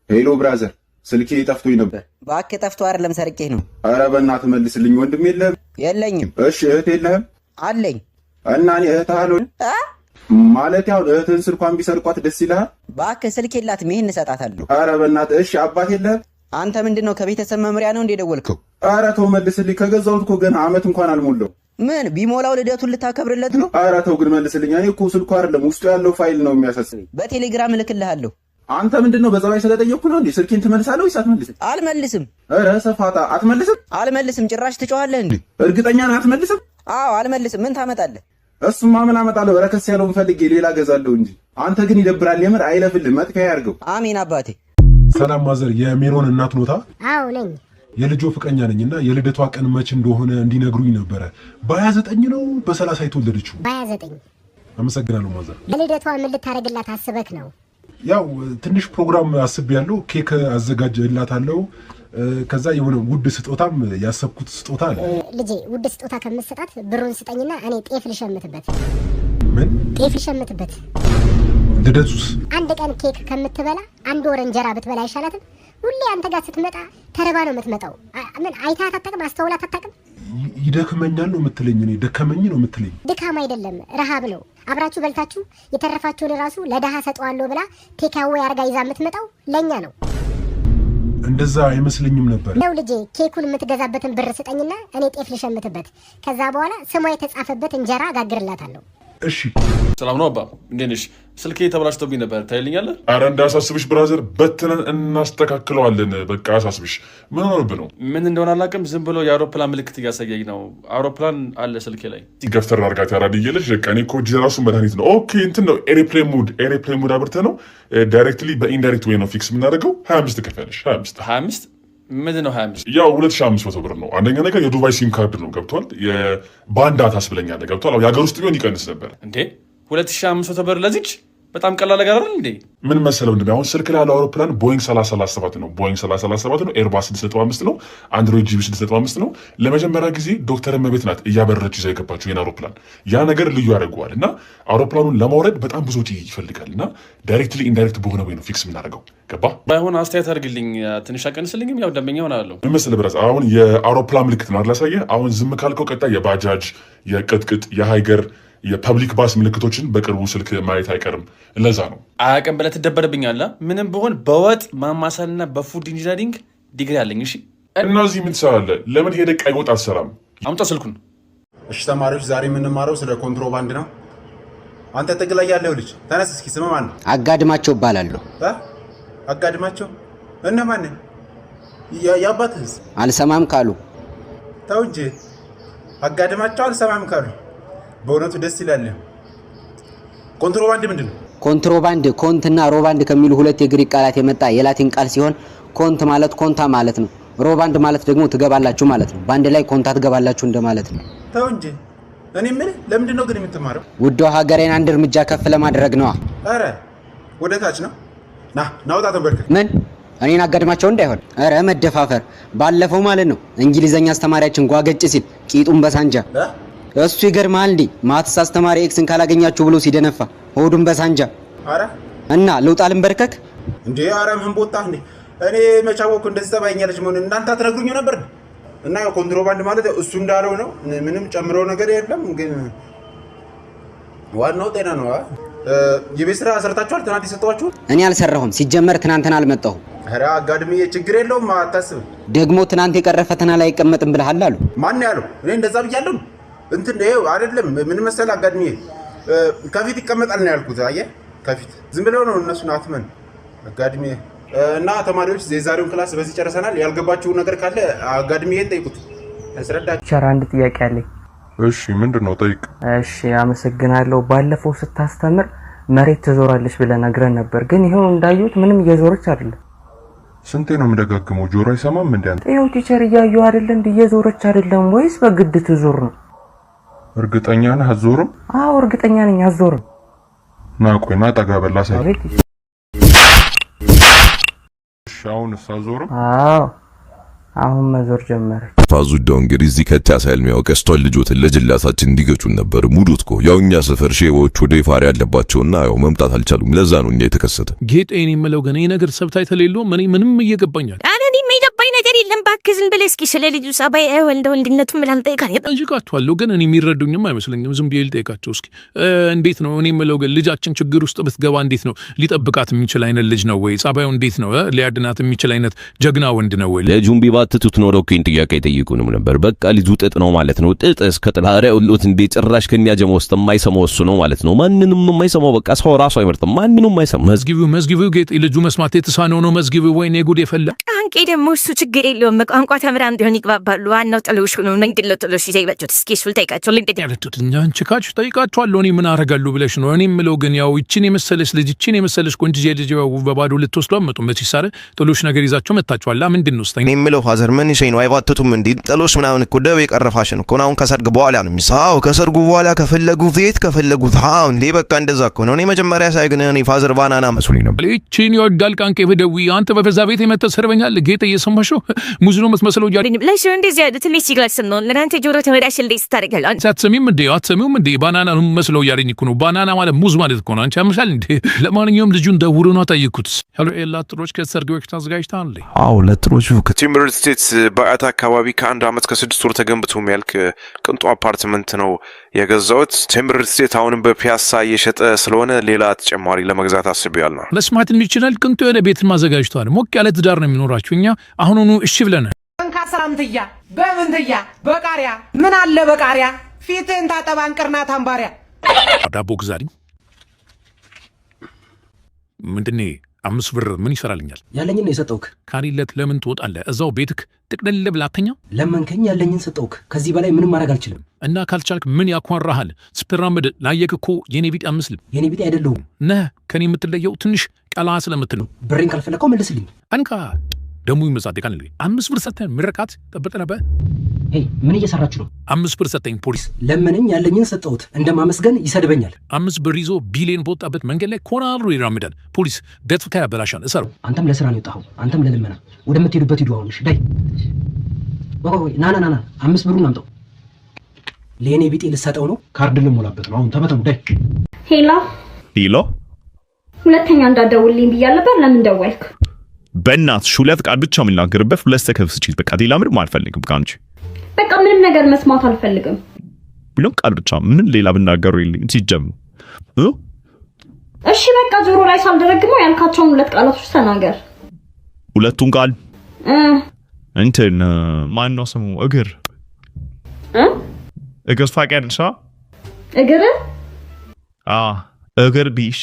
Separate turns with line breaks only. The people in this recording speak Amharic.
ሄሎ ብራዘር፣ ስልኬ ጠፍቶኝ ነበር።
እባክህ ጠፍቶ አይደለም ሰርቄህ ነው።
ኧረ በእናትህ መልስልኝ። ወንድም የለህም?
የለኝም።
እሺ እህት የለህም?
አለኝ።
እና እኔ እህትህ አልሆንም ማለት ያው እህትህን ስልኳን ቢሰርቋት ደስ ይልሃል?
እባክህ ስልክ የላትም፣ ይሄን እሰጣታለሁ።
ኧረ በእናትህ እሺ። አባት የለህም?
አንተ ምንድነው ከቤተሰብ መምሪያ ነው እንደ ደወልከው?
ኧረ ተው መልስልኝ። ከገዛሁት እኮ ገና ዓመት እንኳን አልሞላው።
ምን ቢሞላው ልደቱን ልታከብርለት ነው?
ኧረ ተው ግን መልስልኝ። እኔ እኮ ስልኩ አይደለም ውስጡ ያለው ፋይል ነው የሚያሳስበኝ።
በቴሌግራም እልክልሃለሁ።
አንተ ምንድነው በጸባይ ስለጠየቅኩ ነው እንዴ? ስልኬን ትመልሳለህ ወይስ አትመልስም?
አልመልስም።
ኧረ ሰፋጣ አትመልስም?
አልመልስም። ጭራሽ ትጮኻለህ እንዴ?
እርግጠኛ ነህ አትመልስም?
አዎ አልመልስም። ምን ታመጣለህ?
እሱማ ምን አመጣለሁ? በረከስ ያለውን ፈልጌ ሌላ ገዛለሁ እንጂ። አንተ ግን ይደብራል የምር። አይለፍልህ፣ መጥፊያ ያርገው።
አሜን አባቴ።
ሰላም ማዘር፣ የሜሮን እናት ኖታ?
አዎ ነኝ።
የልጆ ፍቅረኛ ነኝና የልደቷ ቀን መች እንደሆነ እንዲነግሩኝ ነበረ። በ29 ነው በ30 የተወለደችው?
በ29።
አመሰግናለሁ ማዘር።
ለልደቷ ምን ልታረግላት አስበክ ነው?
ያው ትንሽ ፕሮግራም አስቤያለሁ። ኬክ አዘጋጅላታለሁ። ከዛ የሆነ ውድ ስጦታም ያሰብኩት ስጦታ አለ።
ልጄ ውድ ስጦታ ከምትሰጣት ብሩን ስጠኝና እኔ ጤፍ ልሸምትበት።
ምን
ጤፍ ልሸምትበት?
ልደቱስ?
አንድ ቀን ኬክ ከምትበላ አንድ ወር እንጀራ ብትበላ አይሻላትም? ሁሌ አንተ ጋር ስትመጣ ተረባ ነው የምትመጣው። ምን አይታት አታውቅም? አስተውላት አታውቅም?
ይደክመኛል ነው የምትለኝ? እኔ ደከመኝ ነው የምትለኝ?
ድካም አይደለም ረሃብ ነው። አብራችሁ በልታችሁ የተረፋችሁን ራሱ ለደሃ ሰጠዋለሁ ብላ ቴካዌ አርጋ ይዛ የምትመጣው ለኛ ነው።
እንደዛ አይመስለኝም ነበር።
ነው ልጄ፣ ኬኩን የምትገዛበትን ብር ስጠኝና እኔ ጤፍ ልሸምትበት። ከዛ በኋላ ስሟ የተጻፈበት እንጀራ አጋግርላታለሁ።
እሺ።
ሰላም ነው አባ፣ እንዴት ነሽ? ስልኬ ተበላሽቶብኝ ነበር፣ ታይልኛለህ?
አረ እንዳያሳስብሽ ብራዘር፣ በትነን እናስተካክለዋለን። በቃ አሳስብሽ። ምን ሆነብህ ነው?
ምን እንደሆነ አላውቅም፣ ዝም ብሎ የአውሮፕላን ምልክት እያሳየኝ ነው። አውሮፕላን አለ ስልኬ ላይ።
ገፍተር አድርጋት ያራድየለች። በቃ እኔ እኮ እጅ ራሱ መድኃኒት ነው። ኦኬ እንትን ነው ኤርፕሌን ሙድ አብርተህ ነው ዳይሬክትሊ በኢንዳይሬክት ወይ ነው ፊክስ የምናደርገው። 25 ትከፍያለሽ። 25
ምንድን ነው 25?
ያው 2500 ብር ነው። አንደኛ ነገር የዱባይ ሲም ካርድ ነው ገብቷል። የባንዳ ታስብለኛለህ ገብቷል። የሀገር ውስጥ ቢሆን ይቀንስ ነበር
እንዴ። 2500 ብር ለዚች በጣም ቀላል ነገር አይደል እንዴ?
ምን መሰለው እንዴ? አሁን ስልክ ላይ ያለው አውሮፕላን ቦይንግ 737 ነው። ቦይንግ 737 ነው። ኤርባስ 6.5 ነው። አንድሮይድ ጂቢ 6.5 ነው። ለመጀመሪያ ጊዜ ዶክተር እመቤት ናት እያበረረች ይዛ የገባችው ይህን አውሮፕላን። ያ ነገር ልዩ ያደርገዋል እና አውሮፕላኑን ለማውረድ በጣም ብዙ ወጪ ይፈልጋል እና ዳይሬክትሊ ኢንዳይሬክት በሆነ ወይ ነው ፊክስ የምናደርገው። ገባ?
ባይሆን አስተያየት አድርግልኝ፣ ትንሽ አቀንስልኝም። ያው ደንበኛ ሆናለሁ።
ምን መሰለህ ብራስ፣ አሁን የአውሮፕላን ምልክት ነው ላሳየህ። አሁን ዝም ካልከው ቀጣይ የባጃጅ የቅጥቅጥ የሃይገር የፐብሊክ ባስ ምልክቶችን በቅርቡ ስልክ ማየት አይቀርም። ለዛ ነው
አያውቅም ብለህ ትደበርብኛለህ። ምንም ብሆን በወጥ ማማሰልና በፉድ ኢንጂነሪንግ ዲግሪ አለኝ። እሺ
እና እዚህ ምን ትሰራለህ? ለምን ሄደህ ቀይ ወጥ አትሰራም?
አምጣው ስልኩን።
እሺ ተማሪዎች፣ ዛሬ የምንማረው ስለ ኮንትሮባንድ ነው። አንተ ጥግ ላይ ያለው ልጅ ተነስ እስኪ። ስም ማን ነው?
አጋድማቸው እባላለሁ።
አጋድማቸው? እነማን? የአባትህስ?
አልሰማም ካሉ
ተው እንጂ። አጋድማቸው አልሰማም ካሉ በእውነቱ ደስ ይላል። ኮንትሮባንድ ምንድን ነው?
ኮንትሮባንድ ኮንትና ሮባንድ ከሚሉ ሁለት የግሪክ ቃላት የመጣ የላቲን ቃል ሲሆን ኮንት ማለት ኮንታ ማለት ነው። ሮባንድ ማለት ደግሞ ትገባላችሁ ማለት ነው። በአንድ ላይ ኮንታ ትገባላችሁ እንደማለት ነው።
ተው እንጂ። እኔ ምን ለምንድን ነው ግን የምትማረው?
ውዷ ሀገሬን አንድ እርምጃ ከፍ ለማድረግ ነዋ።
አረ ወደ ታች ነው። ናውጣ ተንበርከክ።
ምን እኔን አጋድማቸው እንዳይሆን። አረ መደፋፈር። ባለፈው ማለት ነው እንግሊዘኛ አስተማሪያችን ጓገጭ ሲል ቂጡን በሳንጃ እሱ ይገርማል እንዴ። ማትስ አስተማሪ ኤክስን ካላገኛችሁ ብሎ ሲደነፋ ሆዱን በሳንጃ። አረ እና ልውጣ ልንበርከክ
እንዴ? አረ ምን ቦጣ እንዴ? እኔ መቻወኩ እንደዚህ ተባይኛለች ምን እናንተ አትነግሩኝ ነበር? እና ኮንትሮባንድ ማለት እሱ እንዳለው ነው። ምንም ጨምሮ ነገር የለም። ግን ዋናው ጤና ነው። የቤት ስራ ሰርታችኋል? ትናንት የሰጠኋችሁ?
እኔ አልሰራሁም። ሲጀመር ትናንትና አልመጣሁም።
አረ አጋድምዬ ችግር የለውም አታስብ።
ደግሞ ትናንት የቀረ ፈተና ላይ አይቀመጥም ብለሃል አሉ።
ማን ያለው? እኔ እንደዛ ብያለሁ? እንትን ነው አይደለም። ምን መሰለህ አጋድምዬ ከፊት ይቀመጣል ነው ያልኩት። አየህ ከፊት ዝም ብለው ነው እነሱን አትመን አጋድምዬ። እና ተማሪዎች የዛሬውን ክላስ በዚህ ጨርሰናል። ያልገባችሁ ነገር ካለ አጋድምዬን ጠይቁት ያስረዳችሁ።
ቸር አንድ ጥያቄ አለኝ።
እሺ ምንድነው? ጠይቅ።
እሺ አመሰግናለሁ። ባለፈው ስታስተምር መሬት ትዞራለች ብለህ ነግረን ነበር፣ ግን ይሄው እንዳዩት ምንም እየዞረች አይደለም።
ስንቴ ነው የምደጋግመው? ጆሮ አይሰማም እንዴ አንተ?
ይሄው ቲቸር እያዩ አይደል እንዴ? እየዞረች አይደለም ወይስ በግድ ትዞር ነው?
እርግጠኛ ነህ አትዞርም?
አዎ እርግጠኛ ነኝ አትዞርም።
ና ቆይ ና ጠጋ በል ላሳይ። እሺ አሁንስ አትዞርም?
አዎ አሁን መዞር ጀመረች።
ፋዙዳው እንግዲህ እዚህ ከታሳልሚያው ቀስቷል ልጆትን ለጅላታችን እንዲገጩን ነበር ሙሉት እኮ ያው እኛ ሰፈር ሼዎች ወደ ይፋሪ ያለባቸውና ያው መምጣት አልቻሉም። ለዛ ነው እኛ የተከሰተ
ጌጤን የምለው ግን ይሄ ነገር ሰብታይ ተሌሎ ምንም እየገባኛል።
እኔ የማይገባኝ ነገር የለም እባክህ ዝም ብለህ እስኪ ስለ ልጁ ጸባይ ወንድነቱ ምላም ጠይቃኝ።
እንጅቃቸዋለሁ ግን እኔ የሚረዱኝም አይመስለኝም። ዝም ብዬ ልጠይቃቸው እስኪ እንዴት ነው እኔ የምለው ግን ልጃችን ችግር ውስጥ ብትገባ እንዴት ነው ሊጠብቃት የሚችል አይነት ልጅ ነው ወይ? ጸባዩ እንዴት ነው? ሊያድናት የሚችል አይነት ጀግና ወንድ ነው ወይ?
ልጁን ቢባትቱት ኖሮ እኮ ጥያቄ ጠይቁንም ነበር። በቃ ልጁ ጥጥ ነው ማለት ነው። ጥጥ እስከ ጥላሬ ሁሉት እንዴ ጭራሽ ከኛጀመው ውስጥ የማይሰማው እሱ ነው ማለት ነው። ማንንም የማይሰማው በቃ ሰው ራሱ አይመርጥም። ማንንም የማይሰማው
መዝጊቡ ጌጥ ልጁ መስማት የተሳነው ነው መዝጊቡ። ወይኔ ጉድ የፈላ
ቃንቄ ደግሞ እሱ ችግር የለውም ቋንቋ ተምራ እንዲሆን ይግባባሉ። ዋናው ጥሎሽ ነው ነግድለ ጥሎሽ ይዘይባቸው እስኪ እሱ ልጠይቃቸው ልንደት
ያለቱት አንቺ ካች ጠይቃቸዋለሁ። እኔ ምን አረጋሉ ብለሽ ነው? እኔ የምለው ግን ያው እቺን የመሰለሽ ልጅ እቺን የመሰለሽ ቆንጆ ልጅ በባዶ ልትወስዱ አመጡ መሲሳረ ጥሎሽ ነገር ይዛቸው መጣቸዋል። ምንድን ነው ስታኝ?
እኔ የምለው ፋዘር ምን ይሰይ ነው አይባትቱም እንዴ? ጥሎሽ ምናምን እኮ ደው የቀረፋሽን እኮ አሁን ከሰርግ በኋላ ነው የሚሳው። ከሰርጉ በኋላ ከፈለጉ ቤት ከፈለጉ ታው እንዴ በቃ እንደዛ እኮ ነው። እኔ መጀመሪያ ሳይ ግን እኔ ፋዘር ባናና መስሎኝ ነበር።
እቺን ይወዳል ቃንቄ በደዊ አንተ በፈዛ ቤት የመተሰርበኛል ጌጥ እየሰማሽው ሙዝ ነው መስመስለው ያለ
ለሽ እንደዚህ አይነት ትንሽ ይግላስ ነው ለናንተ ጆሮ ተወዳሽ እንዴ ስታረጋል አንተ
አትሰሚም እንዴ? አትሰሚውም እንዴ? ባናና ነው መስለው ያለኝ እኮ ነው። ባናና ማለት ሙዝ ማለት እኮ ነው። አንቺ አምሻል እንዴ? ለማንኛውም ልጁን ደውሎ ነው ጠይቁት። ሄሎ ኤላትሮች ከሰርግ ወቅት አዘጋጅታል።
አዎ ለትሮቹ
ቲምበር ስቴት በአያት አካባቢ ከ1 ዓመት ከ6 ወር ተገንብቶ የሚያልቅ ቅንጡ አፓርትመንት ነው የገዛሁት። ቲምበር ስቴት አሁንም በፒያሳ እየሸጠ ስለሆነ ሌላ ተጨማሪ ለመግዛት አስቤያለሁ።
መስማት እንችላል። ቅንጡ የሆነ ቤትን ማዘጋጅቷል። ሞቅ ያለ ትዳር ነው የሚኖራችሁ። እኛ አሁኑኑ እሺ ብለን
እንካሰራምትያ በምንትያ በቃሪያ ምን አለ በቃሪያ ፊትን ታጠባን ቅርናት አምባሪያ
ዳቦ ግዛልኝ። ምንድኔ 5 ብር ምን ይሰራልኛል?
ያለኝን የሰጠውክ
ካሪለት ለምን ትወጣለህ? እዛው ቤትክ ጥቅልል ብላተኛ
ለመንከኝ ያለኝን ሰጠውክ። ከዚህ በላይ ምንም ማድረግ አልችልም።
እና ካልቻልክ ምን ያኳራሃል? ስፒራሚድ ላየክ እኮ የኔ ቢጤ አምስልም።
የኔ ቢጤ አይደለሁም
ነህ። ከኔ የምትለየው ትንሽ ቀላ ስለምትል ነው።
ብሬን ካልፈለከው መልስልኝ።
አንካ ደሙ ይመጻደቅ ካለ 5 ብር ሰጠኝ። ምርቃት ጠብቀ ነበር።
ሄይ ምን እየሰራችሁ ነው?
5 ብር ሰጠኝ ፖሊስ።
ለምንኝ ያለኝን ሰጠውት እንደማመስገን ይሰድበኛል።
5 ብር ይዞ ቢሊየን በወጣበት መንገድ ላይ ኮናሉ ይራምዳል። ፖሊስ ገጽታ ያበላሻል። እሰሩ።
አንተም ለስራ ነው የወጣኸው። አንተም ለልመና ወደምትሄዱበት ሂዱ። አሁን እሺ ዳይ ወይ ና 5 ብሩን አምጣው። ለኔ ቢጤ ልሰጠው ነው። ካርድ ልሞላበት ነው። አሁን ተመተሙ ዳይ።
ሄሎ
ሁለተኛ እንዳትደውልልኝ ብያለሁ ነበር። ለምን ደወልክ?
በእናትሽ 2 ቃል ብቻ የምናገርበት 2 ሰከንድ ስጪኝ። በቃ ሌላ ምንም አልፈልግም ካንቺ።
በቃ ምንም ነገር መስማት አልፈልግም።
ብሎ ቃል ብቻ ምን ሌላ ብናገረው ይልኝ ሲጀምሩ።
እሺ በቃ ጆሮ ላይ ሳልደረግመው ያልካቸውን 2 ቃላቶች ተናገር።
2ቱን ቃል እንትን ማን ነው ስሙ? እግር እግር ታውቂያለሽ?
እግር
እግር ቢሽ